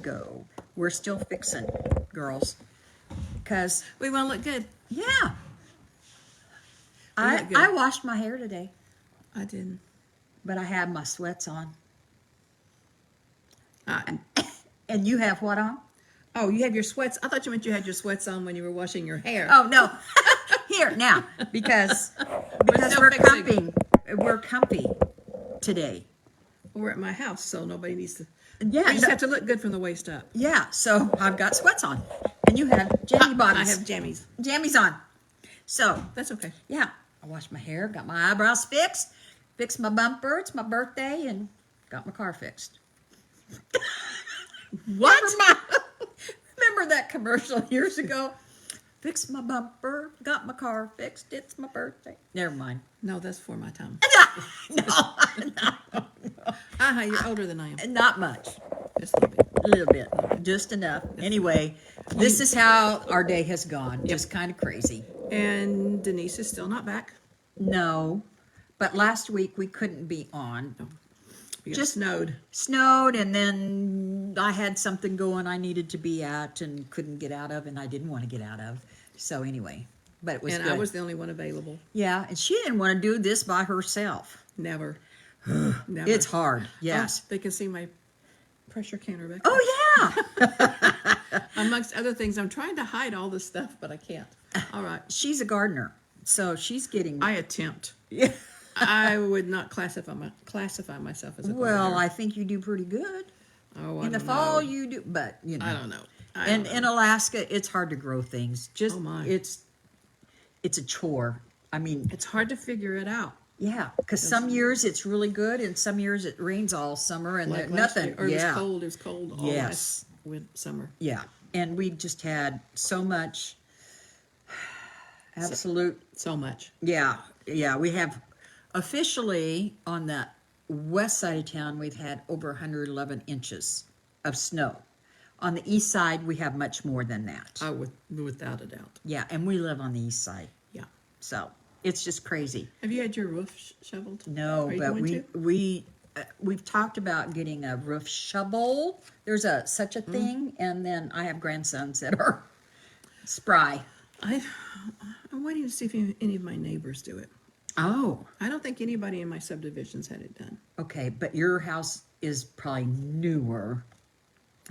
go. We're still fixing, girls, because We want to look good. yeah, look good. I washed my hair today, I didn't. but I have my sweats on. Uh, And you have what on? oh, you have your sweats. I thought you meant you had your sweats on when you were washing your hair. Oh no, here now because still we're fixing. comfy today. We're at my house, so nobody needs to. Yeah, We just no- have to look good from the waist up. Yeah, so I've got sweats on, and you have jammy I bottoms. have jammies. Jammies on. So That's okay. yeah, I washed my hair, got my eyebrows fixed my bumper. It's my birthday, and got my car fixed. What? Remember that commercial years ago? Fixed my bumper, got my car fixed. It's my birthday. Never mind. No, that's for my time. No, You're older than I am. not much. Just a little bit. A little bit, just enough. Anyway, this is how our day has gone. Just kind of crazy. And Denise is still not back. No, but last week we couldn't be on. Because Just- snowed. Snowed, and then I had something going I needed to be at and couldn't get out of, and I didn't want to get out of. So anyway, but it was And good. I was the only one available. Yeah, and she didn't want to do this by herself. Never. Never. It's hard. Yes. Oh, they can see my pressure counter back Oh yeah. there. Amongst other things, I'm trying to hide all this stuff, but I can't. All right. She's a gardener, so she's getting. I attempt. Yeah. I would not classify myself as a Well, gardener. I think you do pretty good. Oh, I In the don't fall, know. you do, but you know. I don't know. And in Alaska, it's hard to grow things. Just Oh, my. it's a chore. I mean, It's hard to figure it out. yeah, because some years it's really good, and some years it rains all summer and Like last nothing. year, or Yeah, it was cold all Yes. last summer. yeah, and we just had so much absolute. So much. Yeah, yeah, we have officially on the west side of town we've had over 111 inches of snow. On the east side we have much more than that. Without a doubt. Yeah, and we live on the east side, Yeah. so it's just crazy. Have you had your roof shoveled? No, Are you but going to? we've talked about getting a roof shovel. There's such a thing, and then I have grandsons that are spry. I'm waiting to see if any of my neighbors do it. Oh, I don't think anybody in my subdivisions had it done. okay, but your house is probably newer,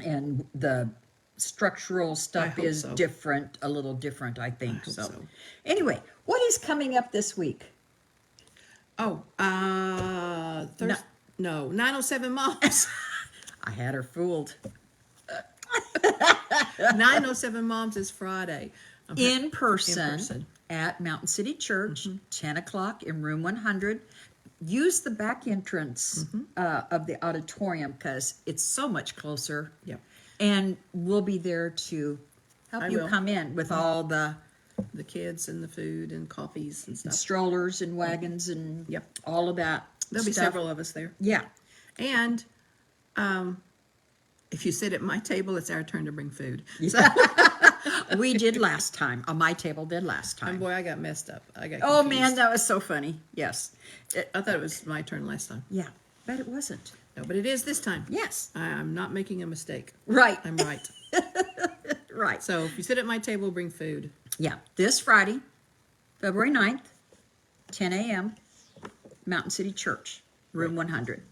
and the structural stuff hope is so. different, a little different, I think. hope so. Anyway, what is coming up this week? Oh, Thursday. No, 907 Moms. I had her fooled. 907 Moms is Friday. In person, person. at Mountain City Church, 10 o'clock in room 100. Use the back entrance of the auditorium because it's so much closer. Yep. And we'll be there to help I you will. come in with all the The kids and the food and coffees and stuff. strollers and wagons and Yep. all of that. There'll be stuff. several of us there. Yeah. And if you sit at my table, it's our turn to bring food. We did last time. My table did last And time. boy, I got messed up. I got Oh, confused. man, that was so funny. Yes. I thought it was my turn last time. Yeah, but it wasn't. No, but it is this time. Yes. I'm not making a mistake. Right. I'm right. Right. So if you sit at my table, bring food. Yeah, this Friday, February 9th, 10 a.m., Mountain City Church, room 100.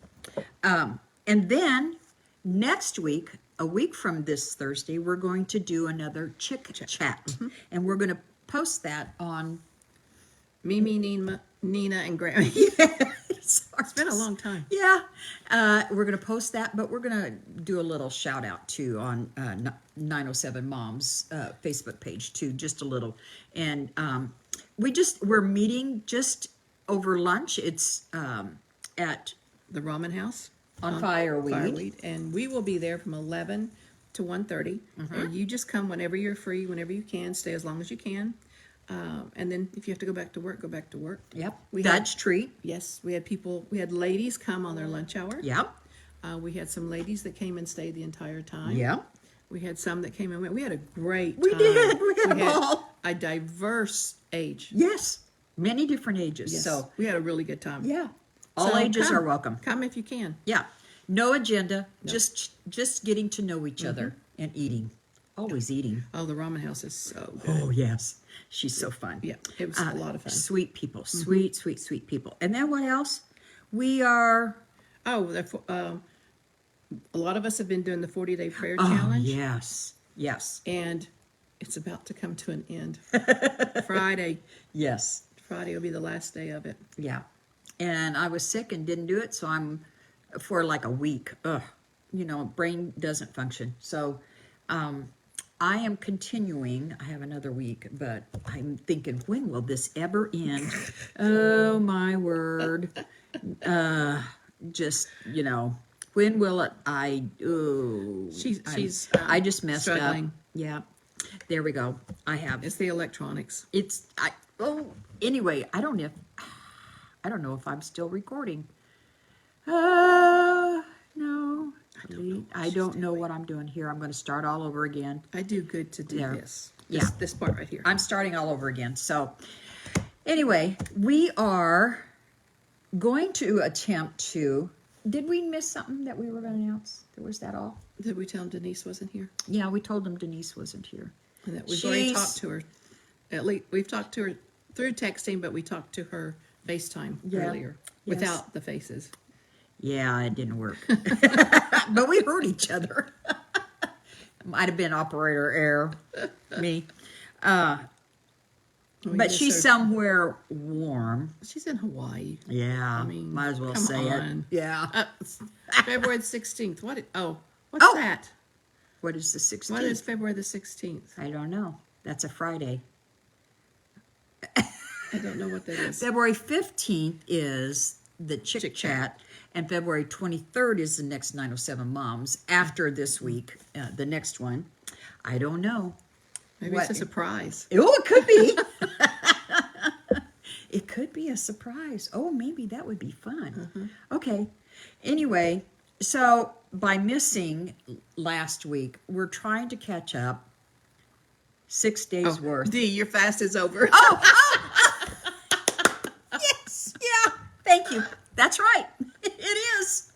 And then next week, a week from this Thursday, we're going to do another chick chat. And we're going to post that on... Mimi, Nina, and Grammy. It's Been a long time. Yeah, we're going to post that, but we're going to do a little shout out too on 907 Moms Facebook page too, just a little. And we're meeting just over lunch. It's at The Ramen House on Fireweed. Fireweed, and we will be there from 11 to 1:30. And you just come whenever you're free, whenever you can. Stay as long as you can. And then if you have to go back to work, go back to work. Yep, We Dutch treat. Yes, we had ladies come on their lunch hour. Yep, We had some ladies that came and stayed the entire time. yep. We had some that came and went. We had a great We time. did. We had them all. a diverse age. Yes, many different ages. Yes, So we had a really good time. yeah, all So ages come. are welcome. Come if you can. Yeah. No agenda, just getting to know each other and eating. Always eating. Oh, the ramen house is so good. Oh, yes. She's so fun. Yeah, it was a lot of fun. Sweet people. Sweet, sweet, sweet people. And then what else? We are... Oh, a lot of us have been doing the 40-day prayer challenge. Yes. Yes. And it's about to come to an end. Friday Yes. will be the last day of it. Yeah. And I was sick and didn't do it, so I'm for like a week. Brain doesn't function. So I am continuing. I have another week, but I'm thinking, when will this ever end? Oh, my word. When will it? I just messed struggling. up. Yeah. There we go. It's the electronics. Anyway, I don't know if I'm still recording. No. I don't know what I'm doing here. I'm going to start all over again. I do good to do There. this. Yeah. This part right here. I'm starting all over again. So anyway, we are going to attempt to... Did we miss something that we were going to announce? Was that all? Did we tell them Denise wasn't here? Yeah, we told them Denise wasn't here. And that we've already talked to her. At least we've talked to her through texting, but we talked to her FaceTime earlier Yes. without the faces. Yeah, it didn't work. But we heard each other. Might have been operator error. Me. But she's somewhere warm. She's in Hawaii. Yeah, I mean, might as well come say on. it. Yeah. February the 16th. What's Oh! that? What is the 16th? What is February the 16th? I don't know. That's a Friday. I don't know what that is. February 15th is the Chick Chick Chat, and February 23rd is the next 907 Moms. After this week, the next one, I don't know. Maybe it's a surprise. Oh, it could be. It could be a surprise. Oh, maybe that would be fun. Okay. Anyway, so by missing last week, we're trying to catch up 6 days worth. Dee, your fast is over. Yes. Yeah. Thank you. That's right. It is.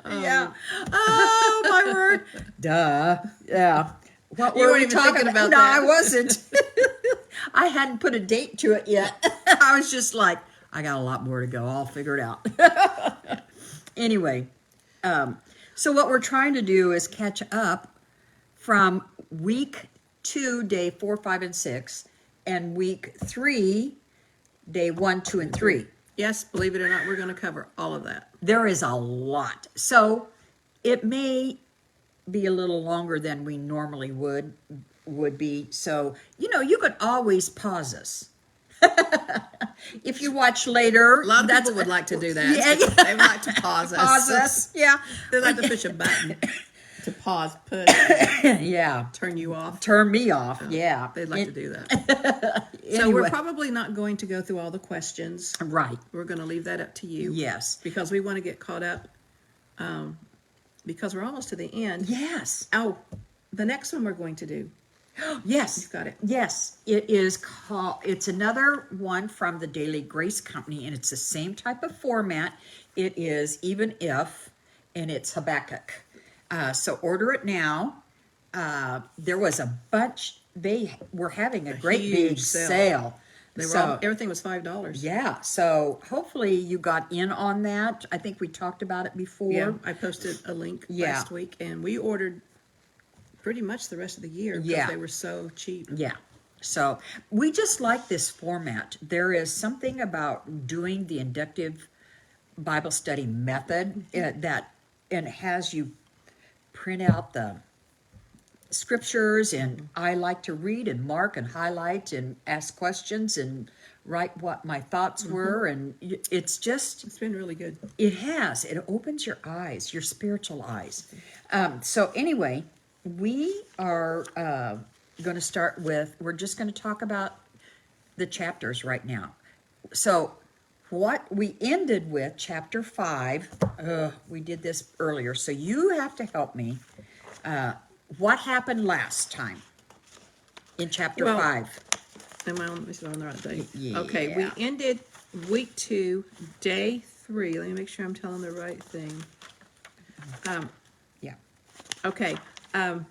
Yeah. Oh, my word. Duh. Yeah. What You were weren't we even talking thinking about No, that. I wasn't. I hadn't put a date to it yet. I was just like, I got a lot more to go. I'll figure it out. Anyway, so what we're trying to do is catch up from week 2, day 4, 5, and 6, and week 3, day 1, 2, and 3. Yes, believe it or not, we're going to cover all of that. There is a lot. So it may be a little longer than we normally would be. So, you could always pause us. If you watch later. A lot of people would like to do that. Yeah. They would like to pause us. Pause us. Yeah. They like to push a button to pause, push, Yeah. turn you off. Turn me off. Yeah. They'd like to do that. So we're Anyway. probably not going to go through all the questions. Right. We're going to leave that up to you. Yes. Because we want to get caught up. Because we're almost to the end. Yes. Oh, the next one we're going to do. Yes. You've got it. Yes. It's another one from the Daily Grace Company, and it's the same type of format. It is Even If, and it's Habakkuk. So order it now. There was a bunch. They were having a great huge big sale. sale. Everything was $5. Yeah. So hopefully you got in on that. I think we talked about it before. Yeah, I posted a link last week, and we ordered pretty much the rest of the year because they were so cheap. Yeah. So we just like this format. There is something about doing the inductive Bible study method that has you print out the scriptures, and I like to read and mark and highlight and ask questions and write what my thoughts were, and it's been really good. It opens your eyes, your spiritual eyes. So anyway, we are going to start with, we're just going to talk about the chapters right now. So what we ended with, chapter 5, we did this earlier, so you have to help me. What happened last time in chapter 5? Am I on the right day? Yeah. Okay, we ended week 2, day 3. Let me make sure I'm telling the right thing. Yeah. Okay. Am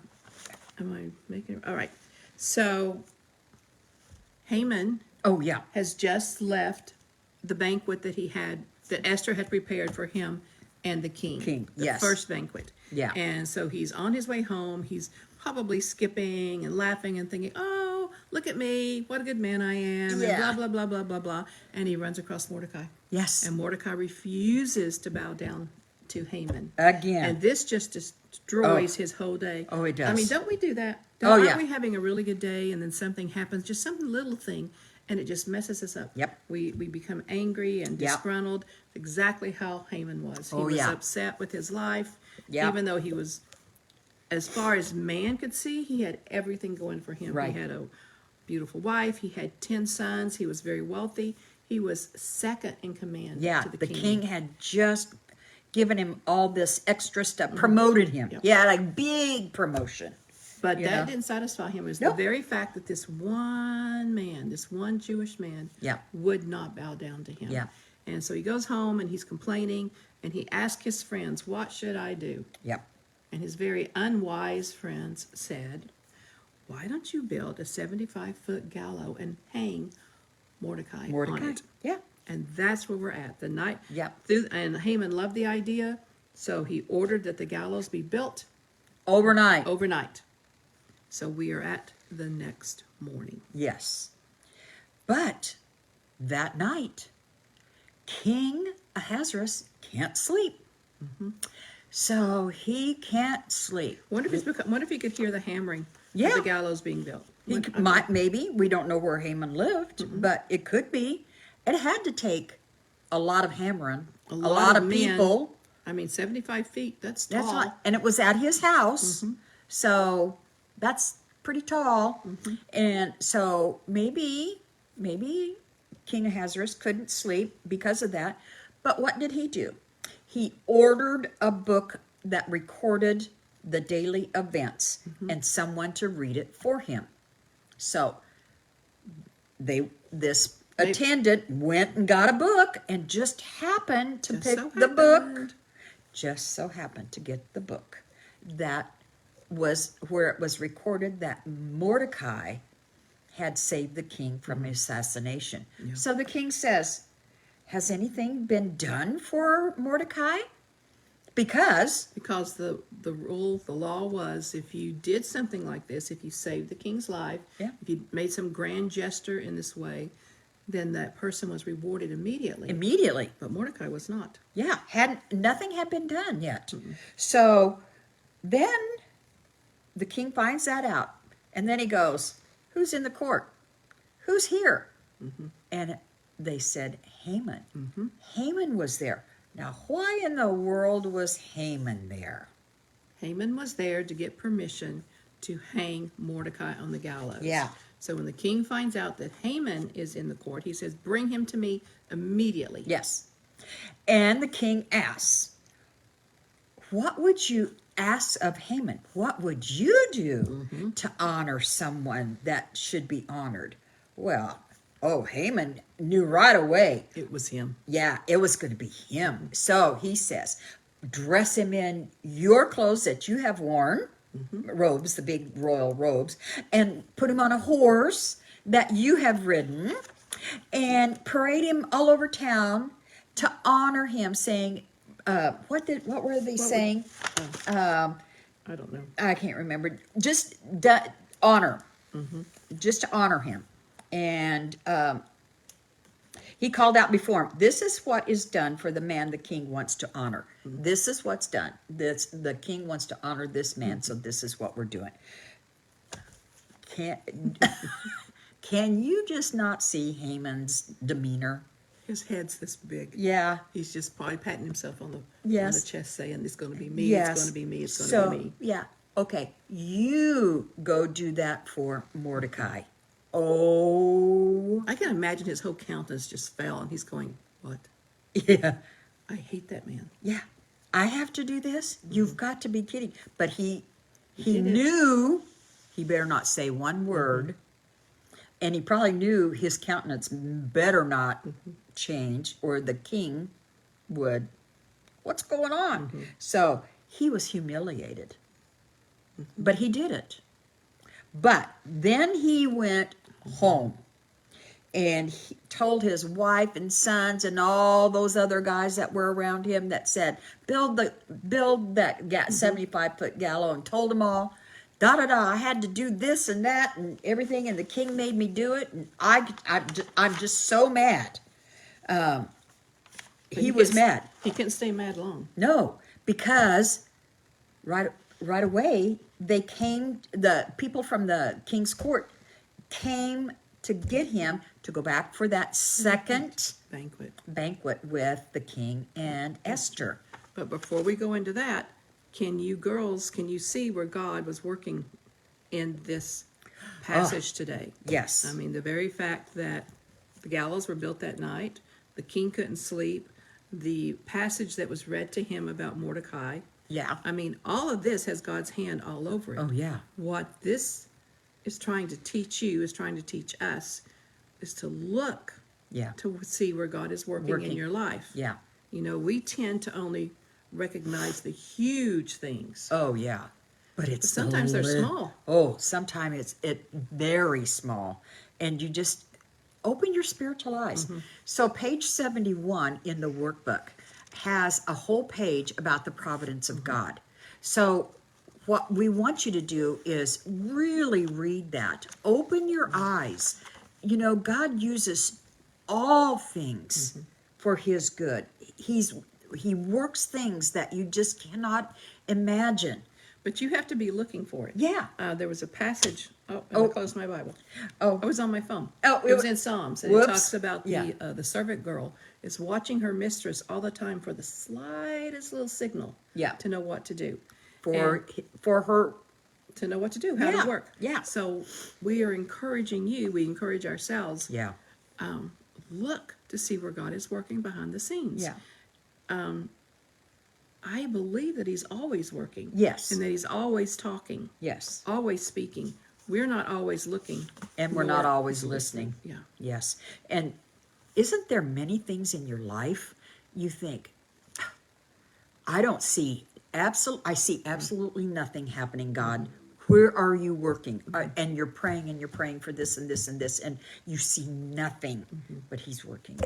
I making all right? So Haman Oh, yeah. has just left the banquet that Esther had prepared for him and the king. The Yes. first banquet. Yeah. And so he's on his way home. He's probably skipping and laughing and thinking, "Oh, look at me! What a good man I am!" Yeah. And blah blah blah blah blah blah. And he runs across Mordecai. Yes. And Mordecai refuses to bow down to Haman. Again. And this just destroys his whole day. Oh, it I mean, does. don't we do that? Oh, yeah. Aren't we having a really good day and then something happens, just some little thing, and it just messes us up? Yep. We become angry and Yep. disgruntled, exactly how Haman was. He Oh, was yeah. upset with his life, Yep. even though he was, as far as man could see, he had everything going for him. Right. He had a beautiful wife. He had 10 sons. He was very wealthy. He was second in command Yeah, to the the king. king had just given him all this extra stuff, promoted him. Yep. Yeah, like big promotion. But You that know? didn't satisfy him. It was Nope. the very fact that this one man, this one Jewish man, Yeah. would not bow down to him. Yeah. And so he goes home and he's complaining and he asks his friends, "What should I do?" Yep. And his very unwise friends said, "Why don't you build a 75-foot gallows and hang Mordecai on it?" Yeah. And that's where we're at. The night. Yep. And Haman loved the idea, so he ordered that the gallows be built Overnight. overnight. So we are at the next morning. Yes. But that night, King Ahasuerus can't sleep. So he can't sleep. Wonder if he could hear the hammering Yeah. of the gallows being built. He might, maybe, we don't know where Haman lived, but it could be. It had to take a lot of hammering, a lot of men. people. I mean, 75 feet, that's tall. That's right. And it was at his house. So that's pretty tall. And so maybe King Ahasuerus couldn't sleep because of that. But what did he do? He ordered a book that recorded the daily events and someone to read it for him. So this attendant went and got a book and just happened to Just pick so the book. happened. Just so happened to get the book that was where it was recorded that Mordecai had saved the king from assassination. Yeah. So the king says, "Has anything been done for Mordecai?" Because Because the law was, if you did something like this, if you saved the king's life, Yeah. if you made some grand gesture in this way, then that person was rewarded immediately. immediately, But Mordecai was not. yeah, nothing had been done yet. So then the king finds that out, and then he goes, "Who's in the court? Who's here?" And they said, "Haman." Haman was there. Now, why in the world was Haman there? Haman was there to get permission to hang Mordecai on the gallows. Yeah. So when the king finds out that Haman is in the court, he says, "Bring him to me immediately." Yes. And the king asks, "What would you ask of Haman? What would you do to honor someone that should be honored?" Well, Haman knew right away. It was him. Yeah, it was going to be him. So he says, "Dress him in your clothes that you have worn, robes, the big royal robes, and put him on a horse that you have ridden, and parade him all over town to honor him," saying, what were they saying? I don't know. I can't remember. Just honor, just to honor him. And he called out before him, "This is what is done for the man the king wants to honor. This is what's done. The king wants to honor this man, so this is what we're doing." Can you just not see Haman's demeanor? His head's this big. Yeah. He's just probably patting himself on the Yes. chest, saying, "It's going to be me. Yes. It's going to be me. It's going So, to be me." yeah. Okay. You go do that for Mordecai. Oh. I can imagine his whole countenance just fell, and he's going, "What? Yeah. I hate that man." Yeah. I have to do this? You've got to be kidding. But he did it. knew he better not say one word. And he probably knew his countenance better not change, or the king would, "What's going on?" So he was humiliated. But he did it. But then he went home and he told his wife and sons and all those other guys that were around him that said, build that 75-foot gallows, and told them all, I had to do this and that and everything, and the king made me do it, and I'm just so mad. He was mad. He couldn't stay mad long. No, because right away the people from the king's court came to get him to go back for that second banquet with the king and Esther. But before we go into that, can you see where God was working in this passage today? Yes. I mean, the very fact that the gallows were built that night, the king couldn't sleep, the passage that was read to him about Mordecai. Yeah. I mean, all of this has God's hand all over it. Oh, yeah. What this is trying to teach you, is trying to teach us, is to look to see where God is working in your life. Yeah. You know, we tend to only recognize the huge things. Oh, yeah. But sometimes they're small. Oh, sometimes it's very small. And you just open your spiritual eyes. So page 71 in the workbook has a whole page about the providence of God. So what we want you to do is really read that. Open your eyes. You know, God uses all things for his good. He works things that you just cannot imagine. But you have to be looking for it. Yeah. There was a passage. I closed my Bible. Oh. I was on my phone. Oh, it was in Psalms, and whoops. it talks about the servant girl is watching her mistress all the time for the slightest little signal. Yeah. To know what to do. For her. To know what to do, how to work. Yeah. So we are encouraging you. We encourage ourselves. Yeah. Look to see where God is working behind the scenes. Yeah. I believe that he's always working. Yes. And that he's always talking. Yes. Always speaking. We're not always looking. And we're not always listening. Yeah. Yes. And isn't there many things in your life you think, I see absolutely nothing happening, God. Where are you working? And you're praying for this and this and this, and you see nothing, but he's working.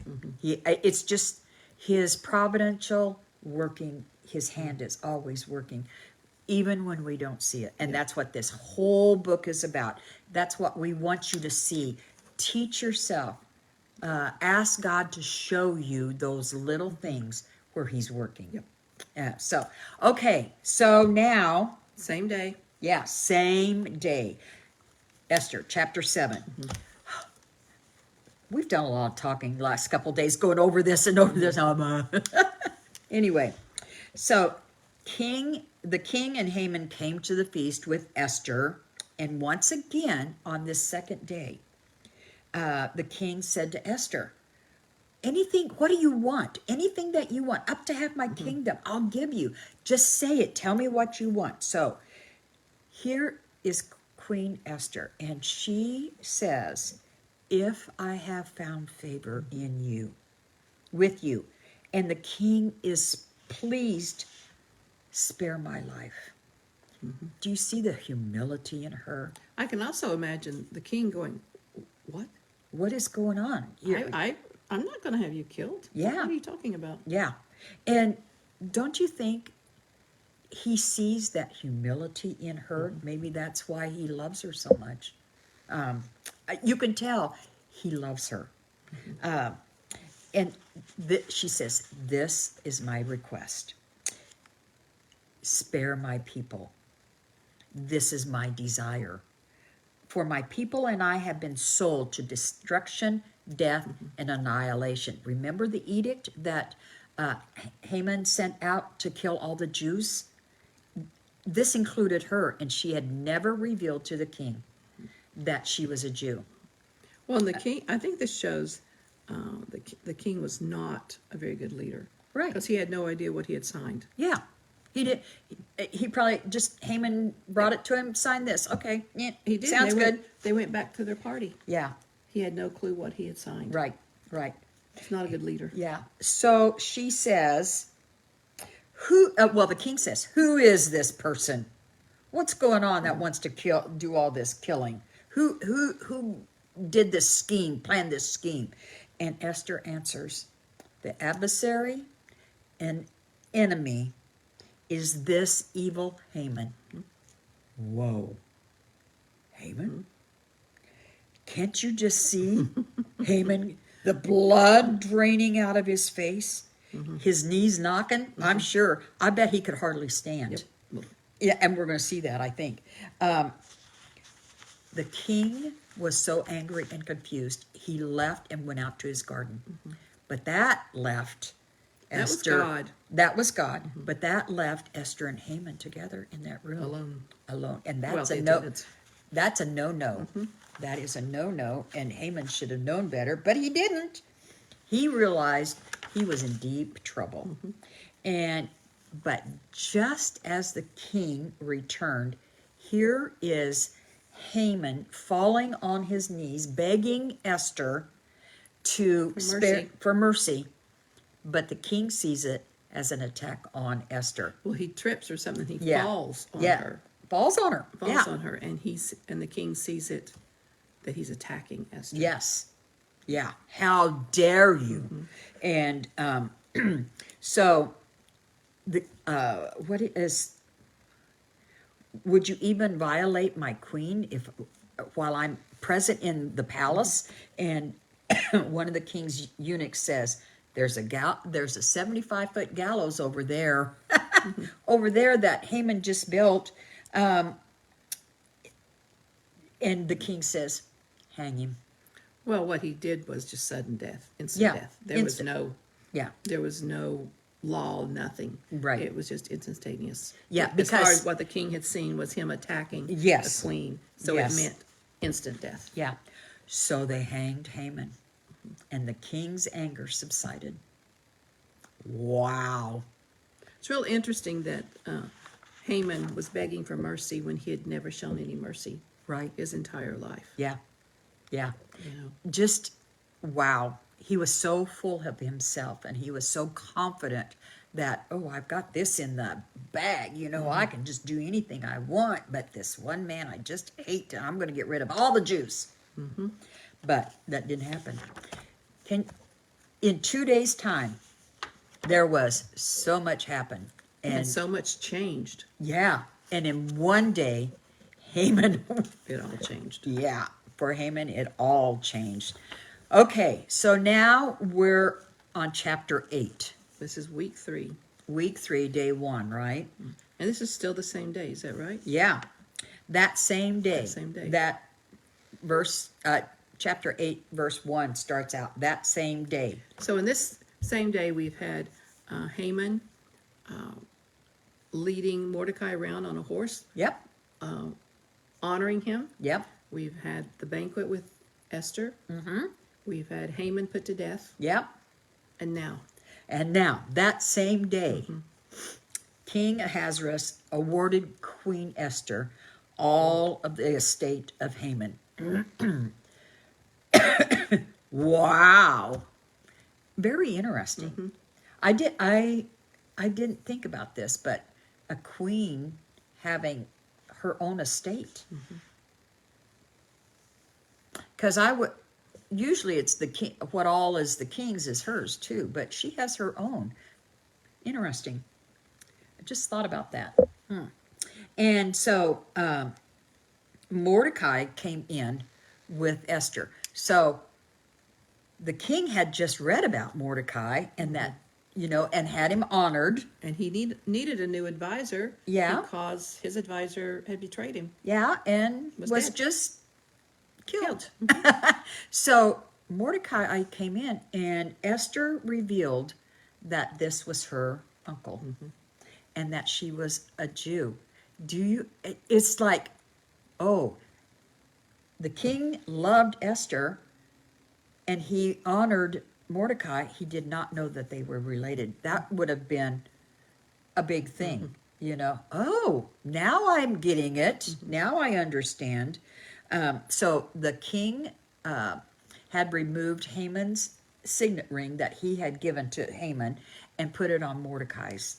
It's just his providential working. His hand is always working, even when we don't see it. And that's what this whole book is about. That's what we want you to see. Teach yourself. Ask God to show you those little things where he's working. Yep. So now. Same day. Yeah, same day. Esther, chapter 7. We've done a lot of talking the last couple of days, going over this and over this. Anyway, so the king and Haman came to the feast with Esther, and once again on this second day, the king said to Esther, what do you want? Anything that you want, up to half my kingdom, I'll give you. Just say it. Tell me what you want. So here is Queen Esther, and she says, if I have found favor in you, with you, and the king is pleased, spare my life. Do you see the humility in her? I can also imagine the king going, what? What is going on? I'm not going to have you killed. Yeah. What are you talking about? Yeah. And don't you think he sees that humility in her? Maybe that's why he loves her so much. You can tell he loves her. And she says, this is my request. Spare my people. This is my desire. For my people and I have been sold to destruction, death, and annihilation. Remember the edict that Haman sent out to kill all the Jews? This included her, and she had never revealed to the king that she was a Jew. Well, and the king, I think this shows the king was not a very good leader. Right. Because he had no idea what he had signed. Yeah. He did. He probably just, Haman brought it to him, sign this. Okay. Yeah, he did. Sounds good. They went back to their party. Yeah. He had no clue what he had signed. Right. He's not a good leader. Yeah. So she says, Well, the king says, who is this person? What's going on that wants to do all this killing? Who did this scheme, planned this scheme? And Esther answers, the adversary and enemy is this evil Haman. Whoa. Haman? Can't you just see Haman, the blood draining out of his face, his knees knocking? I'm sure. I bet he could hardly stand. Yep. Yeah, and we're going to see that, I think. The king was so angry and confused, he left and went out to his garden. But that left Esther. That was God. That was God. But that left Esther and Haman together in that room. Alone. And that's Well, a no. it's- That's a no-no. That is a no-no, and Haman should have known better, but he didn't. He realized he was in deep trouble. But just as the king returned, here is Haman falling on his knees, begging Esther to for mercy. But the king sees it as an attack on Esther. Well, he trips or something. He Yeah. falls on Yeah. her. Falls on her. Falls Yeah. on her, and the king sees it that he's attacking Esther. Yes. Yeah. How dare you? And so what is, would you even violate my queen if while I'm present in the palace? And one of the king's eunuchs says, there's a 75-foot gallows over there, over there that Haman just built. And the king says, hang him. Well, what he did was just sudden death, instant Yeah, death. There Yeah. was no law, nothing. Right. It was just instantaneous. Yeah, as far because- as what the king had seen was him attacking Yes. the queen, so Yes. it meant instant death. Yeah. So they hanged Haman, and the king's anger subsided. Wow. It's real interesting that Haman was begging for mercy when he had never shown any mercy Right. his entire life. Yeah. Yeah. You know, Just wow. He was so full of himself, and he was so confident that, oh, I've got this in the bag. You know, I can just do anything I want. But this one man I just hate, and I'm going to get rid of all the Jews. But that didn't happen. In 2 days' time, there was so much happened. and so much changed. Yeah. And in one day, Haman, It all changed. yeah, for Haman, it all changed. Okay, so now we're on chapter 8, This is week 3, week 3, day 1, right? and this is still the same day. Is that right? Yeah. That same day. That same day. That verse, chapter 8, verse 1 starts out, that same day. So in this same day, we've had Haman leading Mordecai around on a horse, Yep. honoring him. Yep. We've had the banquet with Esther. We've had Haman put to death, Yep. and now And now, that same day, King Ahasuerus awarded Queen Esther all of the estate of Haman. Wow. Very interesting. I didn't think about this, but a queen having her own estate. Because usually it's the king, what all is the king's is hers too, but she has her own. Interesting. I just thought about that. And so Mordecai came in with Esther. So the king had just read about Mordecai and that, and had him honored. and he needed a new advisor. Yeah. Because his advisor had betrayed him. Yeah, and Was was dead. just killed. So Mordecai came in, and Esther revealed that this was her uncle, and that she was a Jew. It's like, oh, the king loved Esther, and he honored Mordecai. He did not know that they were related. That would have been a big thing, Oh, now I'm getting it. Now I understand. So the king had removed Haman's signet ring that he had given to Haman and put it on Mordecai's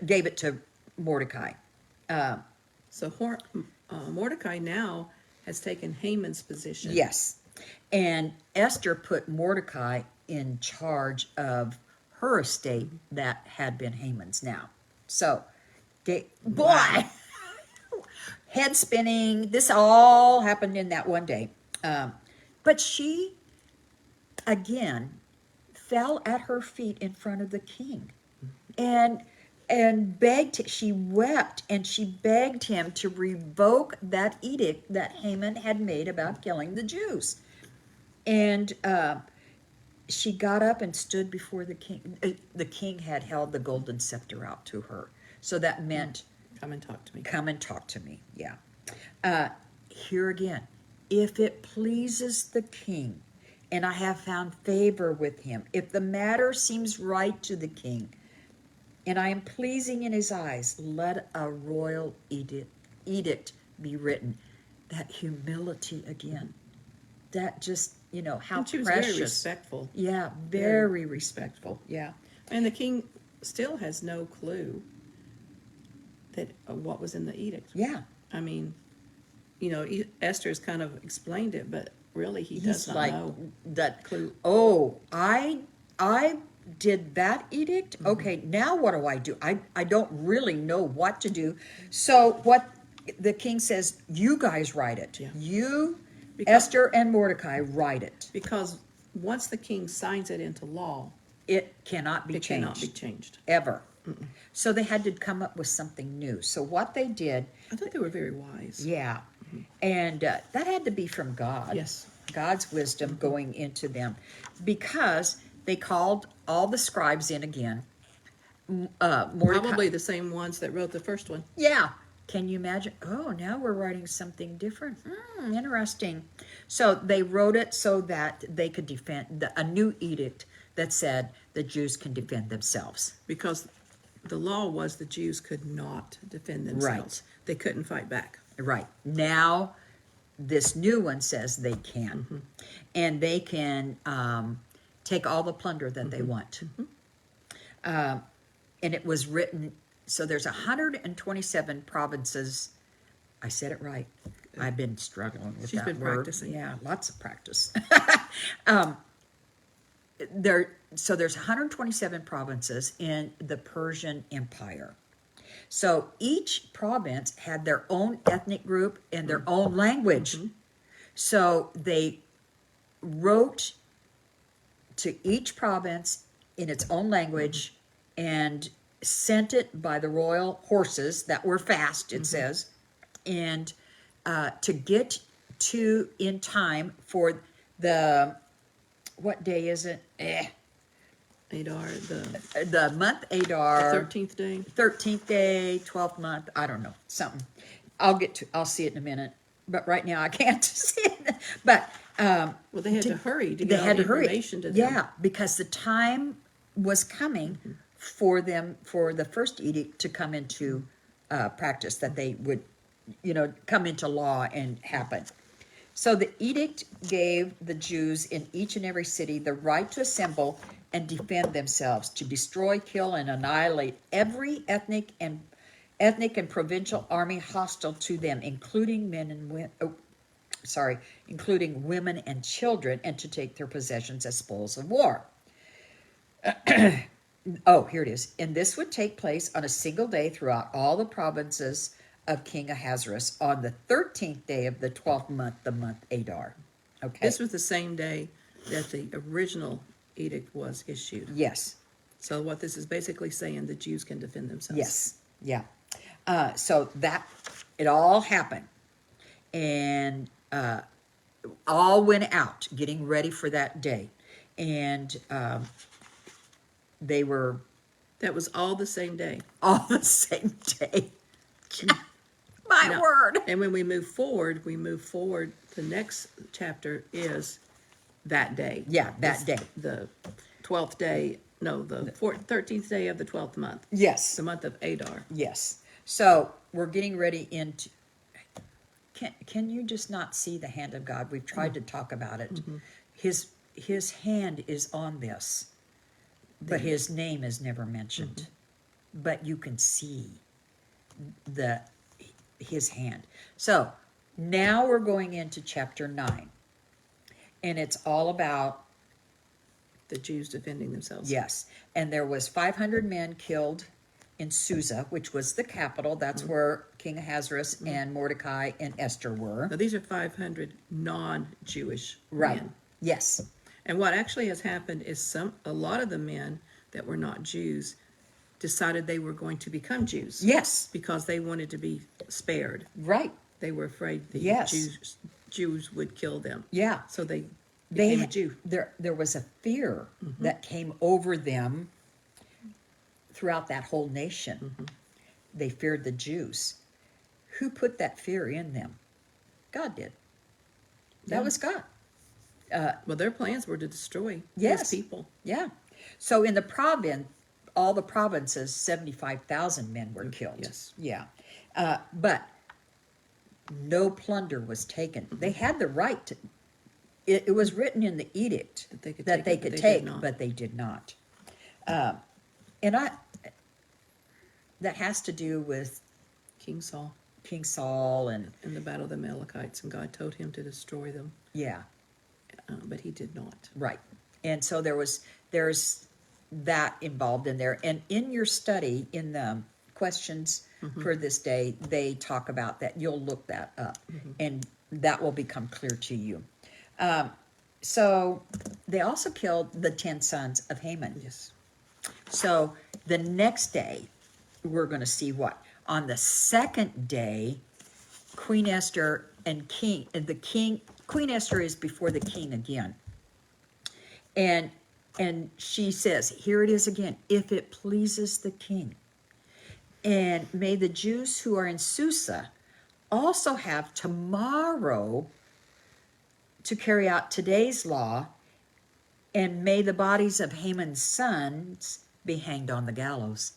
gave it to Mordecai. So Mordecai now has taken Haman's position. Yes. And Esther put Mordecai in charge of her estate that had been Haman's now. So, boy, head spinning. This all happened in that one day. But she, again, fell at her feet in front of the king and begged. She wept and she begged him to revoke that edict that Haman had made about killing the Jews. And she got up and stood before the king. The king had held the golden scepter out to her, so that meant, come and talk to me. come and talk to me. Yeah. Here again, if it pleases the king, and I have found favor with him, if the matter seems right to the king, and I am pleasing in his eyes, let a royal edict be written. That humility again. That just, how And she was precious. very respectful. Yeah, very respectful. Yeah. And the king still has no clue that what was in the edict. Yeah. I mean, Esther has kind of explained it, but really he does He's not like know that. clue. Oh, I did that edict. Okay, now what do? I don't really know what to do. So what the king says, you guys write it. Yeah. You, Because- Esther and Mordecai, write it. Because once the king signs it into law, It cannot be it changed. cannot be changed. Ever. So they had to come up with something new. So what they did, I thought they were very wise. yeah, and that had to be from God. Yes. God's wisdom going into them, because they called all the scribes in again. Mordecai, Probably the same ones that wrote the first one. yeah. Can you imagine? Oh, now we're writing something different. Interesting. So they wrote it so that they could defend a new edict that said the Jews can defend themselves. Because the law was the Jews could not defend themselves. Right. They couldn't fight back. Right. Now, this new one says they can. And they can take all the plunder that they want. And it was written, so there's 127 provinces. I said it right. I've been struggling with She's that been word. practicing. Yeah, lots of practice. So there's 127 provinces in the Persian Empire. So each province had their own ethnic group and their own language. So they wrote to each province in its own language and sent it by the royal horses that were fast, it says, and to get to in time for the, what day is it? Adar, The month the Adar. 13th day. 13th day, 12th month, I don't know, something. I'll see it in a minute, but right now I can't see it. But Well, they had to hurry to they get all had the to hurry. information to them. Yeah, because the time was coming for them, for the first edict to come into practice, that they would, come into law and happen. So the edict gave the Jews in each and every city the right to assemble and defend themselves, to destroy, kill, and annihilate every ethnic and provincial army hostile to them, including including women and children, and to take their possessions as spoils of war. Oh, here it is. And this would take place on a single day throughout all the provinces of King Ahasuerus on the 13th day of the 12th month, the month Adar. Okay. This was the same day that the original edict was issued. Yes. So what this is basically saying, the Jews can defend themselves. Yes. Yeah. So that it all happened, and all went out getting ready for that day, and they were That was all the same day. all the same day. My Now- word. And when we move forward, the next chapter is that day. Yeah, that It's day. The 12th day, no, the 13th day of the 12th month. Yes. The month of Adar. Yes. So we're getting ready into. Can you just not see the hand of God? We've tried to talk about it. His hand is on this. but his name is never mentioned. But you can see his hand. So now we're going into chapter 9, and it's all about, The Jews defending themselves. yes, and there was 500 men killed in Susa, which was the capital. That's where King Ahasuerus and Mordecai and Esther were. Now, these are 500 non-Jewish Right. men. Yes. And what actually has happened is a lot of the men that were not Jews decided they were going to become Jews. Yes. Because they wanted to be spared. Right. They were afraid the Yes. Jews would kill them. Yeah. So they became a Jew. There was a fear that came over them throughout that whole nation. They feared the Jews. Who put that fear in them? God did. That Yeah. was God. Well, their plans were to destroy Yes. his people. Yeah. So in the province, all the provinces, 75,000 men were killed. Yes. Yeah. But no plunder was taken. They had the right to. It was written in the edict That they could that take they it, but could they take, did not. but they did not. That has to do with King Saul King Saul and in the battle of the Amalekites, and God told him to destroy them, yeah, but he did not. right. And so there's that involved in there. And in your study, in the questions for this day, they talk about that. You'll look that up, and that will become clear to you. So they also killed the 10 sons of Haman. Yes. So the next day, we're going to see what? On the second day, Queen Esther and Queen Esther is before the king again. And she says, here it is again, if it pleases the king. And may the Jews who are in Susa also have tomorrow to carry out today's law, and may the bodies of Haman's sons be hanged on the gallows.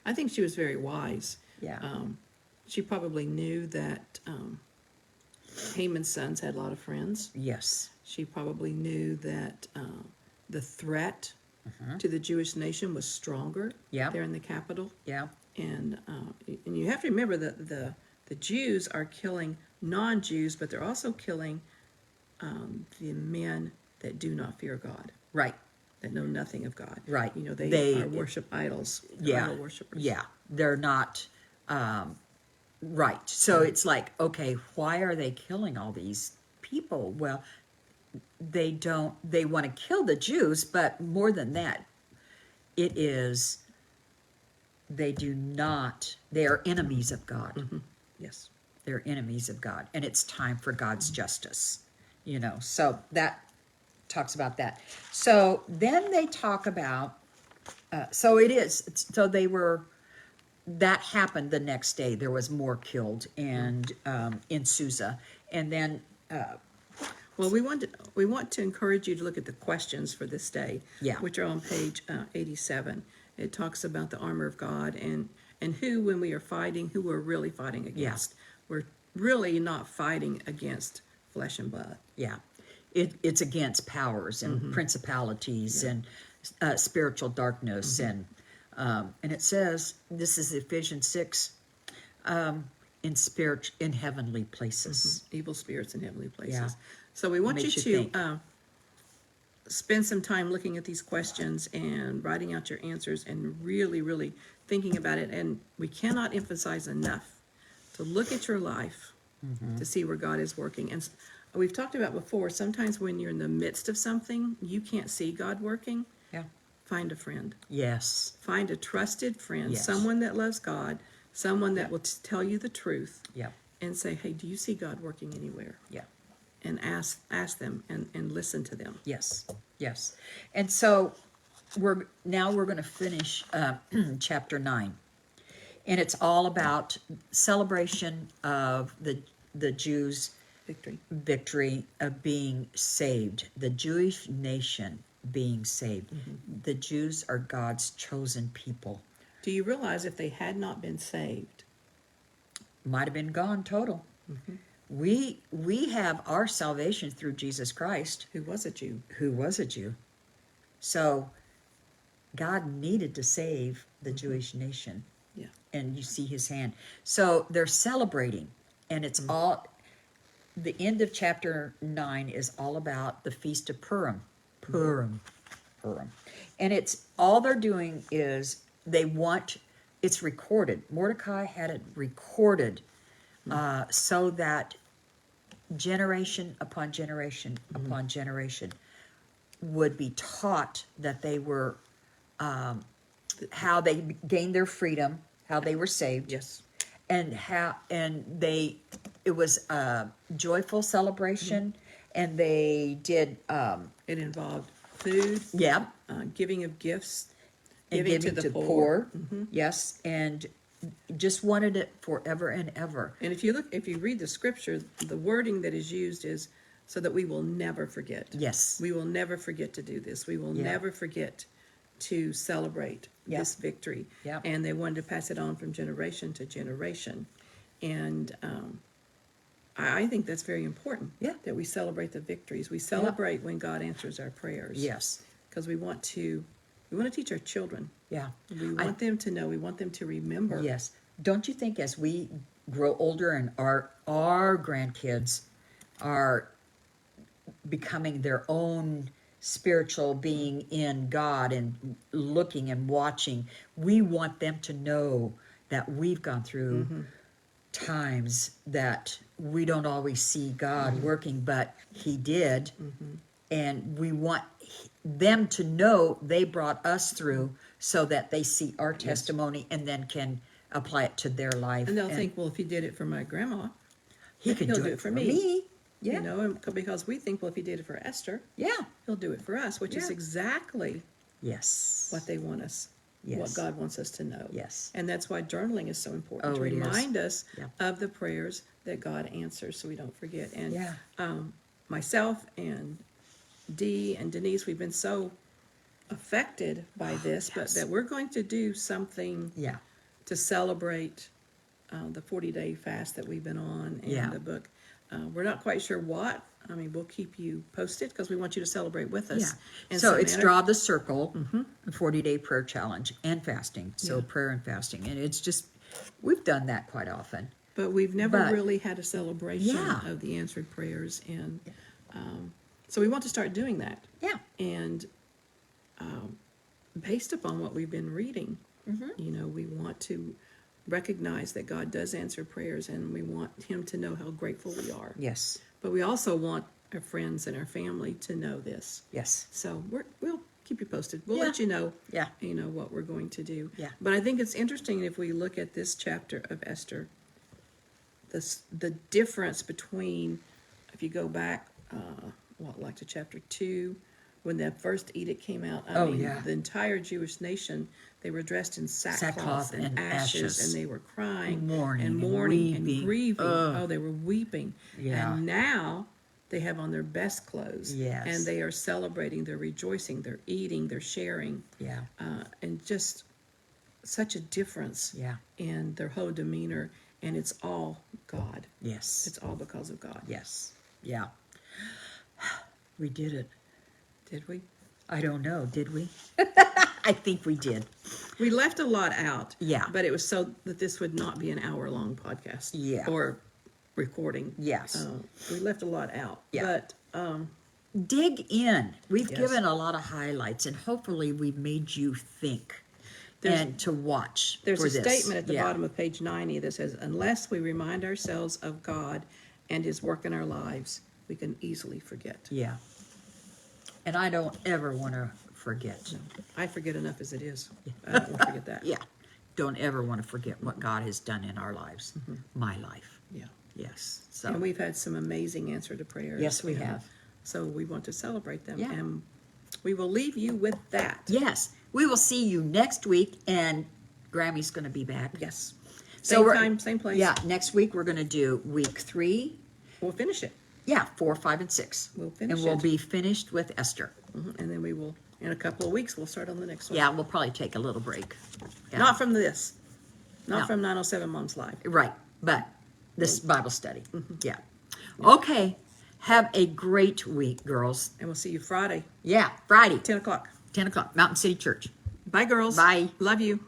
I think she was very wise. Yeah. She probably knew that Haman's sons had a lot of friends. Yes. She probably knew that the threat to the Jewish nation was stronger Yeah. there in the capital. Yeah. And you have to remember that the Jews are killing non-Jews, but they're also killing the men that do not fear God, Right. that know nothing of God. Right. You know, they They- worship idols. Yeah. Idol worshipers. Yeah. They're not right. So it's like, okay, why are they killing all these people? Well, they want to kill the Jews, but more than that, they are enemies of God. Yes. They're enemies of God, and it's time for God's justice, so that talks about that. So then they talk about, that happened the next day. There was more killed and in Susa, and then Well, we want to encourage you to look at the questions for this day, Yeah. which are on page 87. It talks about the armor of God and who, when we are fighting, who we're really fighting against. We're really not fighting against flesh and blood. yeah, it's against powers and principalities and spiritual darkness, and it says, this is Ephesians 6, in heavenly places. Evil spirits in heavenly places. Yeah. So we want you Makes you to think. spend some time looking at these questions and writing out your answers and really, really thinking about it. And we cannot emphasize enough to look at your life to see where God is working. And we've talked about before, sometimes when you're in the midst of something, you can't see God working. Yeah. Find a friend. Yes. Find a trusted friend, Yes. someone that loves God, someone that will tell you the truth, Yeah. and say, hey, do you see God working anywhere? Yeah. And ask them and listen to them. Yes. Yes. And so we're going to finish chapter 9, and it's all about celebration of the Jews' victory of being saved, the Jewish nation being saved. The Jews are God's chosen people. Do you realize if they had not been saved, Might have been gone total. We have our salvation through Jesus Christ, who was a Jew? who was a Jew. So God needed to save the Jewish nation. Yeah. And you see his hand. So they're celebrating, and it's all, the end of chapter 9 is all about the Feast of Purim. Purim. And it's, all they're doing is they want, it's recorded. Mordecai had it recorded so that generation upon generation upon generation would be taught that they were, how they gained their freedom, how they were saved, Yes. and how, and they, it was a joyful celebration, and they did, It involved food, yeah, giving of gifts, and giving to the poor. yes, and just wanted it forever and ever. And if you read the scripture, the wording that is used is so that we will never forget. Yes. We will never forget to do this. We will Yeah. never forget to celebrate Yeah. this victory. Yeah. And they wanted to pass it on from generation to generation. And I think that's very important. Yeah. That we celebrate the victories. We celebrate when God answers our prayers. Yes. Because we want to teach our children. Yeah. We want them to know. We want them to remember. Yes. Don't you think as we grow older and our grandkids are becoming their own spiritual being in God and looking and watching, we want them to know that we've gone through times that we don't always see God working, but he did. And we want them to know they brought us through so that they see our testimony and then can apply it to their life. And they'll think, well, if he did it for my grandma, he could he'll do it for me. Yeah. You know, and because we think, well, if he did it for Esther, Yeah. he'll do it for us, which is Yeah. exactly Yes. what they want us, what Yes. God wants us to know. Yes. And that's why journaling is so important, Oh, to it is. remind us Yeah. of the prayers that God answers so we don't forget. And Yeah. myself and Dee and Denise, we've been so affected by this, but yes. that we're going to do something Yeah. to celebrate the 40-day fast that we've been on and Yeah. the book. We're not quite sure what. I mean, we'll keep you posted because we want you to celebrate with us. Yeah. in So some it's manner. Draw the Circle, the 40-day prayer challenge and fasting. So Yeah. prayer and fasting. And it's just, we've done that quite often. But we've never But- really had a celebration Yeah. of the answered prayers. And so we want to start doing that. Yeah. And based upon what we've been reading, Mm-hmm. you know, we want to recognize that God does answer prayers, and we want him to know how grateful we are. Yes. But we also want our friends and our family to know this. Yes. So we'll keep you posted. We'll Yeah. let you know, Yeah. you know, what we're going to do. Yeah. But I think it's interesting if we look at this chapter of Esther, the difference between, if you go back, like to chapter 2, when that first edict came out. I mean, yeah. the entire Jewish nation, they were dressed in sackcloth and and ashes, ashes. and they were crying Mourning and and mourning and weeping. grieving. Ugh. Oh, they were weeping. Yeah. And now they have on their best clothes. Yes. And they are celebrating, they're rejoicing, they're eating, they're sharing. Yeah. And just such a difference Yeah. in their whole demeanor. And it's all God. Yes. It's all because of God. Yes. Yeah. We did it. Did we? I don't know. Did we? I think we did. We left a lot out. Yeah. But it was so that this would not be an hour-long podcast. Yeah. Or recording. Yes. We left a lot out. Yeah. But Dig in. We've Yes. given a lot of highlights, and hopefully we've made you think and to watch there's for a this. statement at the Yeah. bottom of page 90 that says, unless we remind ourselves of God and his work in our lives, we can easily forget. Yeah. And I don't ever want to forget. I forget enough as it is. I don't want to forget that. Yeah. Don't ever want to forget what God has done in our lives. My life. Yeah. Yes. So And we've had some amazing answer to prayers. Yes, we and have. So we want to celebrate them. Yeah. And we will leave you with that. yes, we will see you next week, and Grammy's going to be back. Yes. So Same we're- time, same place. Yeah, next week we're going to do week 3. We'll finish it. Yeah, 4, 5, and 6. We'll finish and we'll it. be finished with Esther. And then we will, in a couple of weeks, we'll start on the next one. Yeah, we'll probably take a little break. Yeah. Not from this. Not No. from 907 Moms Live. Right, but this Bible study. Yeah. Okay. Have a great week, girls. And we'll see you Friday, Yeah, Friday, 10 o'clock. 10 o'clock, Mountain City Church. Bye, girls. Bye. Love you.